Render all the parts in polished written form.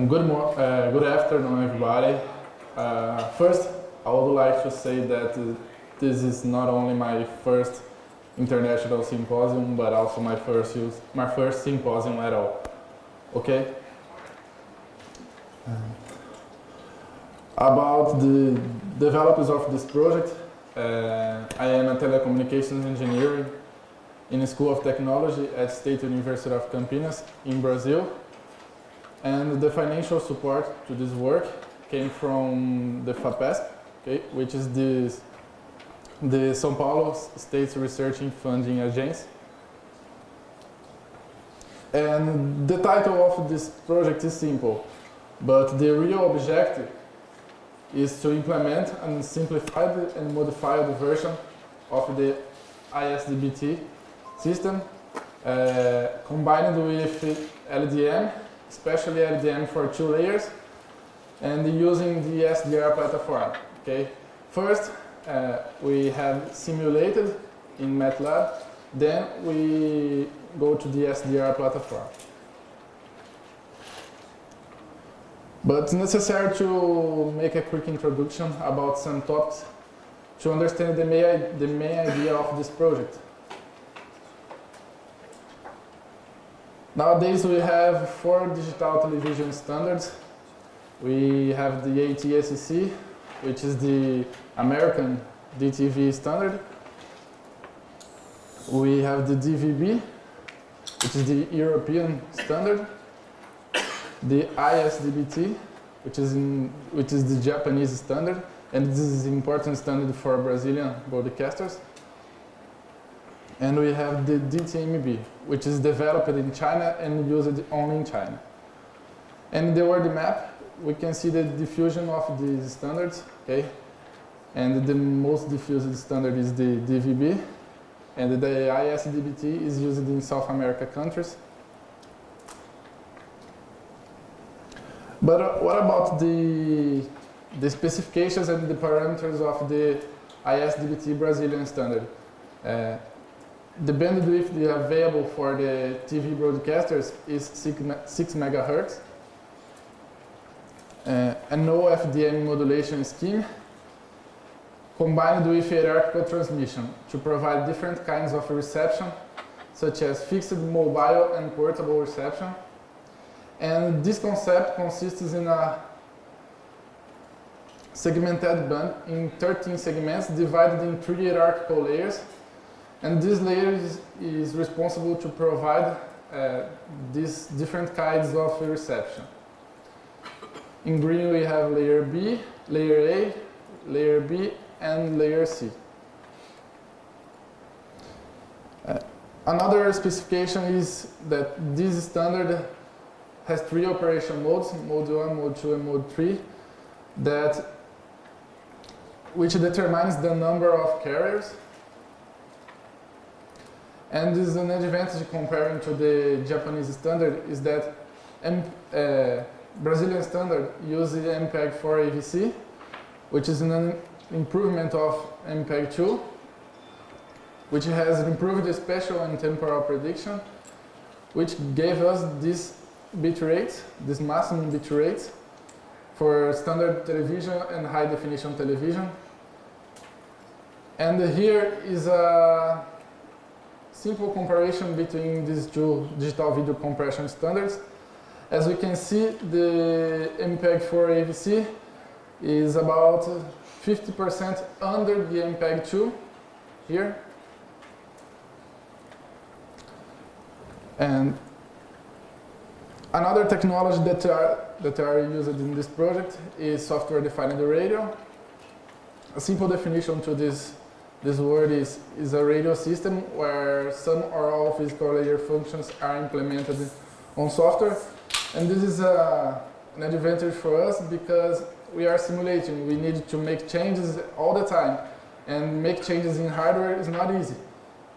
Good afternoon, everybody. First, I would like to say that this is not only my first international symposium, but also my first symposium at all. Okay? About the developers of this project, I am a telecommunications engineer in the School of Technology at State University of Campinas in Brazil. And the financial support to this work came from the FAPESP, okay, which is the São Paulo State Research and Funding Agency. And the title of this project is simple, but the real objective is to implement a simplified and modified version of the ISDB-Tb system combined with LDM, especially LDM for 2 layers, and using the SDR platform. Okay. First, we have simulated in MATLAB, then we go to the SDR platform. But it's necessary to make a quick introduction about some topics to understand the main idea of this project. Nowadays we have 4 digital television standards. We have the ATSC, which is the American DTV standard. We have the DVB, which is the European standard. The ISDB-Tb, which is the Japanese standard, and this is an important standard for Brazilian broadcasters. And we have the DTMB, which is developed in China and used only in China. And in the world map, we can see the diffusion of these standards, okay? And the most diffused standard is the DVB, and the ISDB-Tb is used in South America countries. But what about the specifications and the parameters of the ISDB-Tb Brazilian standard? The bandwidth available for the TV broadcasters is 6 MHz, and no FDM modulation scheme, combined with hierarchical transmission to provide different kinds of reception, such as fixed, mobile, and portable reception. And this concept consists in a segmented band in 13 segments divided in 3 hierarchical layers. And this layer is responsible to provide these different kinds of reception. In green we have layer B, layer A, layer B, and layer C. Another specification is that this standard has 3 operation modes, mode 1, mode 2, and mode 3, which determines the number of carriers. And this is an advantage comparing to the Japanese standard is that Brazilian standard uses MPEG-4 AVC, which is an improvement of MPEG-2, which has improved the spatial and temporal prediction, which gave us this bit rate, this maximum bit rate for standard television and high definition television. And here is a simple comparison between these 2 digital video compression standards. As we can see, the MPEG-4 AVC is about 50% under the MPEG-2 here. And another technology that are used in this project is software-defined radio. A simple definition to this word is a radio system where some or all physical layer functions are implemented on software. And this is an advantage for us because we are simulating. We need to make changes all the time. And make changes in hardware is not easy.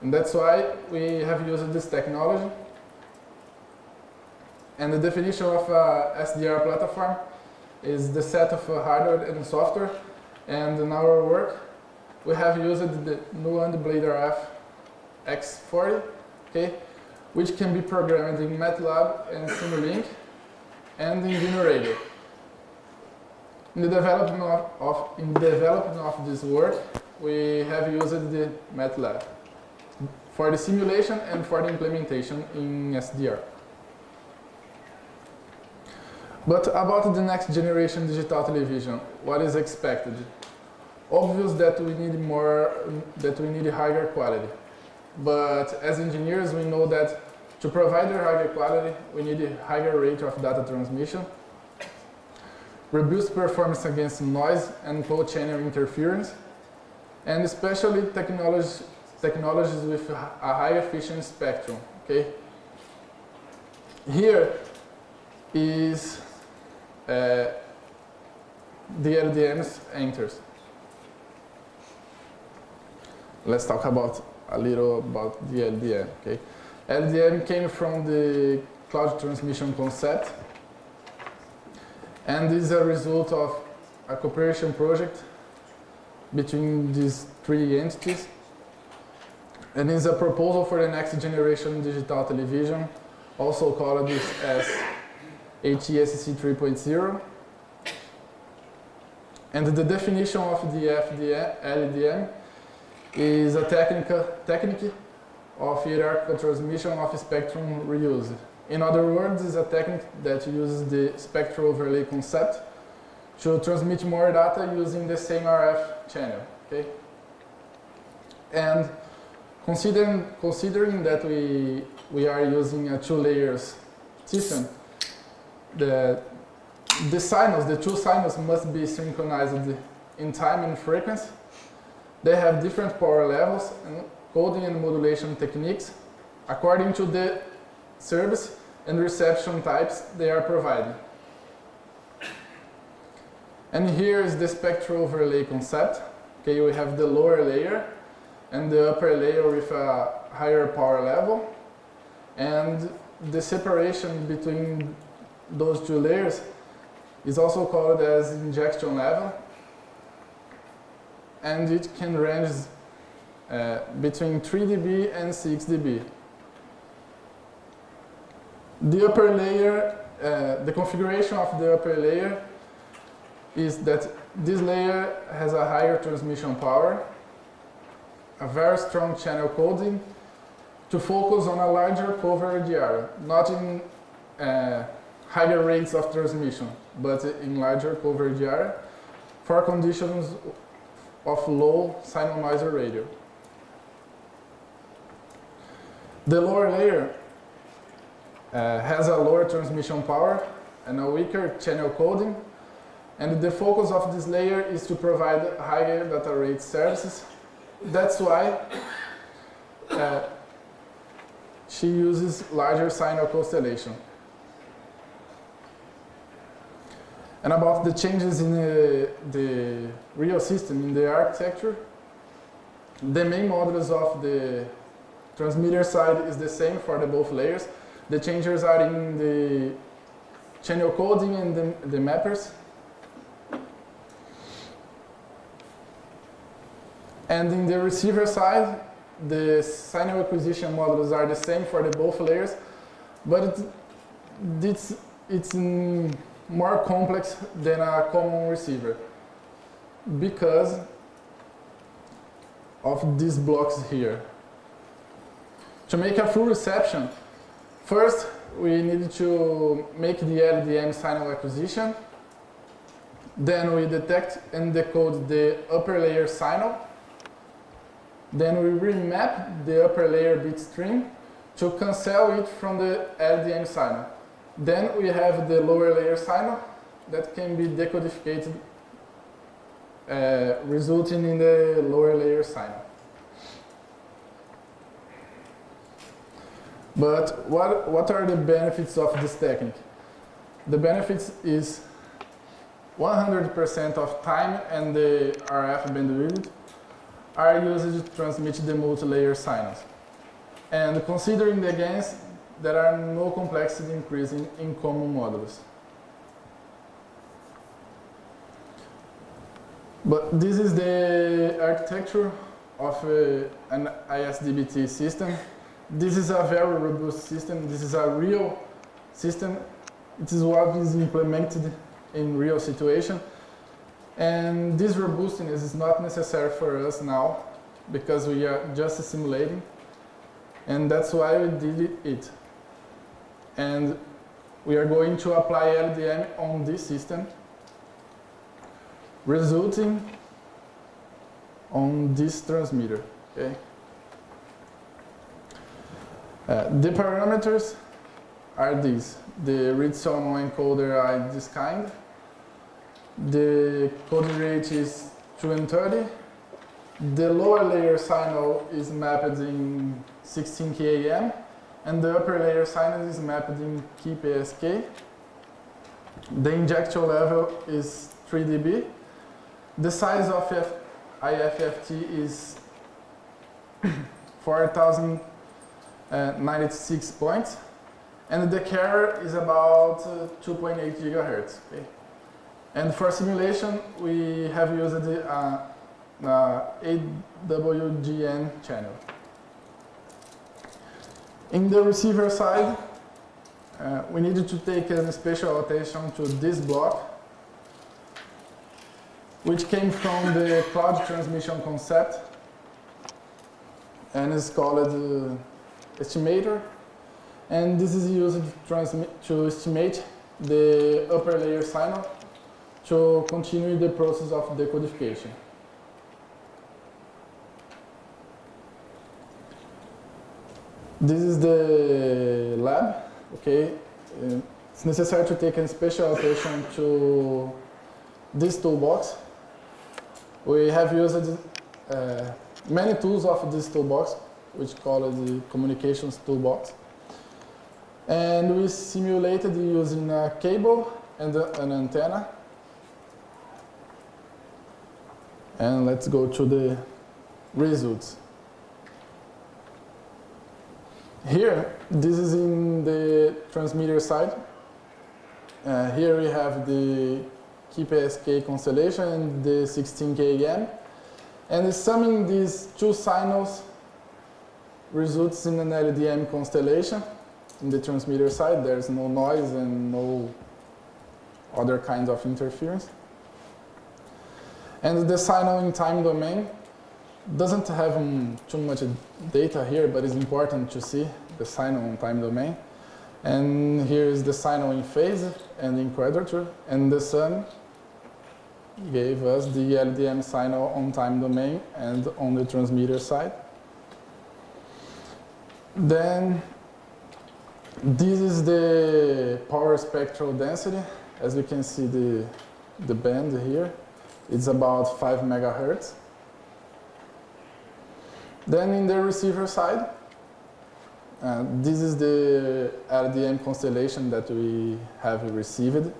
And that's why we have used this technology. And the definition of SDR platform is the set of hardware and software. And in our work, we have used the Nuland Blade RF X40, okay, which can be programmed in MATLAB and Simulink. and in generator. In the development of this work, we have used the MATLAB for the simulation and for the implementation in SDR. But about the next generation digital television, what is expected? Obvious that we need higher quality. But as engineers, we know that to provide a higher quality, we need a higher rate of data transmission, robust performance against noise and cold channel interference, and especially technologies with a high efficient spectrum. Okay. Here is the LDM's enters. Let's talk a little about the LDM. Okay. LDM came from the cloud transmission concept, and is a result of a cooperation project between these three entities, and is a proposal for the next generation digital television, also called this as HESC 3.0. And the definition of the LDM is a technique of hierarchical transmission of spectrum reuse. In other words, it's a technique that uses the spectral overlay concept to transmit more data using the same RF channel. Okay? And considering that we are using a 2 layers system, the two signals must be synchronized in time and frequency. They have different power levels and coding and modulation techniques according to the service and reception types they are providing. And here is the spectral overlay concept. Okay, we have the lower layer and the upper layer with a higher power level, and the separation between those two layers is also called as injection level, and it can range between 3 dB and 6 dB. The upper layer, the configuration of the upper layer is that this layer has a higher transmission power, a very strong channel coding to focus on a larger coverage area, not in higher rates of transmission, but in larger coverage area for conditions of low signal noise radio. The lower layer has a lower transmission power and a weaker channel coding, and the focus of this layer is to provide higher data rate services. That's why she uses larger signal constellation. And about the changes in the real system, in the architecture, the main modules of the transmitter side is the same for the both layers. The changes are in the channel coding and the mappers. And in the receiver side, the signal acquisition modules are the same for the both layers, but it's more complex than a common receiver because of these blocks here. To make a full reception, first we need to make the LDM signal acquisition, then we detect and decode the upper layer signal, then we remap the upper layer bit stream to cancel it from the LDM signal. Then we have the lower layer signal that can be decodified, resulting in the lower layer signal. But what are the benefits of this technique? The benefits is 100% of time and the RF bandwidth are used to transmit the multi-layer signals. And considering the gains, there are no complexity increasing in common modules. But this is the architecture of an ISDB-T system. This is a very robust system. This is a real system it is what is implemented in real situation. And this robustness is not necessary for us now because we are just simulating. And that's why we did it. And we are going to apply LDM on this system, resulting on this transmitter. Okay. The parameters are these. The read summon encoder are this kind. The code rate is 230. The lower layer signal is mapped in 16 kAm, and the upper layer signal is mapped in kPSK. The injection level is 3 dB. The size of IFFT is 4,096 points, and the carrier is about 2.8 gigahertz. Okay? And for simulation, we have used the AWGN channel. In the receiver side, we needed to take special attention to this block, which came from the cloud transmission concept and is called estimator. And this is used to estimate the upper layer signal to continue the process of decodification. This is the lab. Okay, it's necessary to take a special attention to this toolbox. We have used many tools of this toolbox, which called the communications toolbox. And we simulated using a cable and an antenna. And let's go to the results. Here, this is in the transmitter side. Here we have the kPSK constellation and the 16 kAm. And summing these two signals results in an LDM constellation. In the transmitter side, there's no noise and no other kinds of interference. And the signal in time domain doesn't have too much data here, but it's important to see the signal in time domain. And here is the signal in phase and in quadrature, and the sum gave us the LDM signal on time domain and on the transmitter side. Then this is the power spectral density. As you can see, the band here, it's about 5 megahertz. Then in the receiver side, this is the LDM constellation that we have received.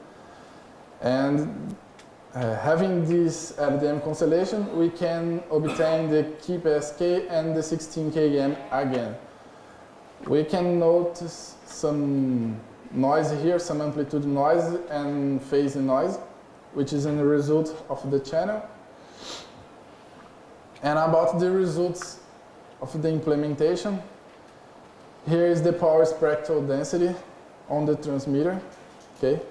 And having this LDM constellation, we can obtain the kPSK and the 16 kAm again. We can notice some noise here, some amplitude noise and phase noise, which is in the result of the channel. And about the results of the implementation, here is the power spectral density on the transmitter, okay?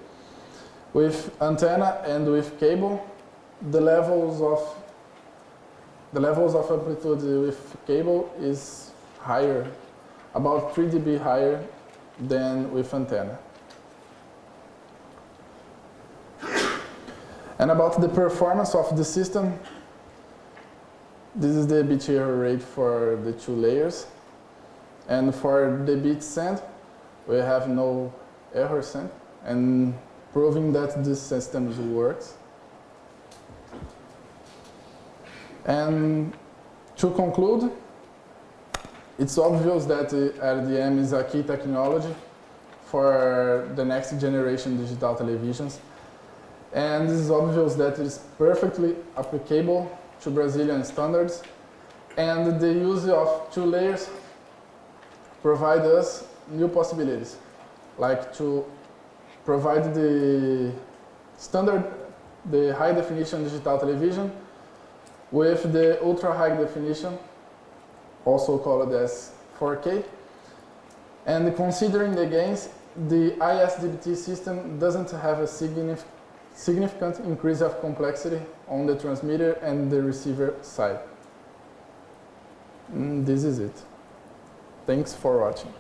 With antenna and with cable, the levels of amplitude with cable is higher, about 3 dB higher than with antenna. And about the performance of the system, this is the bit error rate for the two layers. And for the bit sent, we have no error sent, and proving that this system works. And to conclude, it's obvious that LDM is a key technology for the next generation digital televisions. And it's obvious that it's perfectly applicable to Brazilian standards. And the use of two layers provide us new possibilities, like to provide the standard, the high definition digital television with the ultra high definition, also called as 4K. And considering the gains, the ISDB-T system doesn't have a significant increase of complexity on the transmitter and the receiver side. This is it. Thanks for watching.